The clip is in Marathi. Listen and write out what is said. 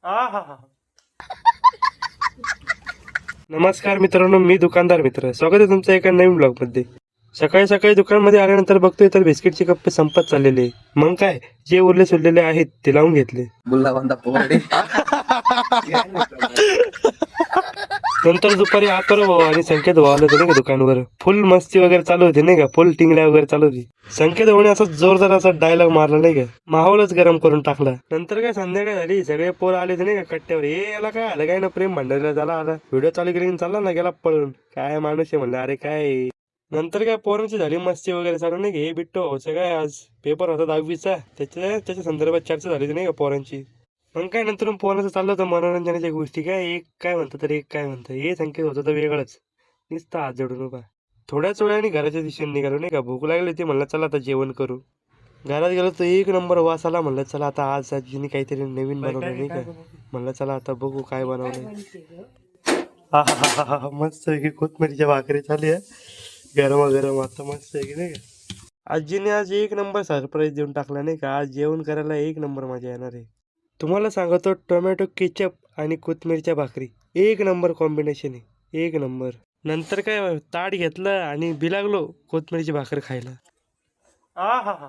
आहा. नमस्कार मित्रांनो, मी दुकानदार मित्र. स्वागत आहे तुमचं एका नवीन ब्लॉग मध्ये. सकाळी सकाळी दुकानमध्ये आल्यानंतर बघतोय तर बिस्किटचे कप्पे संपत चाललेले आहे. मग काय, जे उरले सुरलेले आहेत ते लावून घेतले. नंतर दुपारी आतर भाऊ आणि संकेत भाऊ आले होते नाही का दुकानवर. फुल मस्ती वगैरे चालू होती नाही का, फुल टिंगड्या वगैरे चालू होती. संकेत भाऊने असा जोरदार असा डायलॉग मारला नाही का, माहोलच गरम करून टाकला. नंतर काय संध्याकाळ झाली, सगळे पोर आले होते नाही का कट्ट्यावर. हे याला काय आलं काय ना, प्रेम भांडायला झाला आला, व्हिडिओ चालू केली चालला ना गेला पळून. काय माणूस आहे म्हणलं, अरे काय. नंतर काय पोरांची झाली मस्ती वगैरे चालू नाही का. हे बिट्टो भाऊचं काय आज पेपर होता 10वीचा, त्याच्या संदर्भात चर्चा झाली होती नाही का पोरांची. मग काय नंतर पोराचं चाललं होतं मनोरंजनाच्या गोष्टी. काय एक काय म्हणतं तर एक काय म्हणतं, हे संकेत होतं तर वेगळंच. नुसतं हात जोडून उभा. थोड्याच वेळाने घराच्या दिशेने निघालो नाही का. भूक लागली होती, म्हणलं चला आता जेवण करू. घरात गेलो तर एक नंबर वास आला. म्हणलं चला आता आज आजीने काहीतरी नवीन बनवलं नाही का. म्हणलं चला आता बघू काय बनवलंय. हा हा हा हा हा, मस्त आहे की कोथमिरीच्या भाकरी चालली आहे गरम आता, मस्त आहे की नाही का. आजीने आज एक नंबर सरप्राईज देऊन टाकला नाही का. आज जेवण करायला एक नंबर मजा येणार आहे. तुम्हाला सांगतो, टोमॅटो केचप आणि कोथिंबीरच्या भाकरी एक नंबर कॉम्बिनेशन आहे, एक नंबर. नंतर काय ताट घेतलं आणि बिलागलो कोथिंबीरची भाकर खायला. आ हा हा.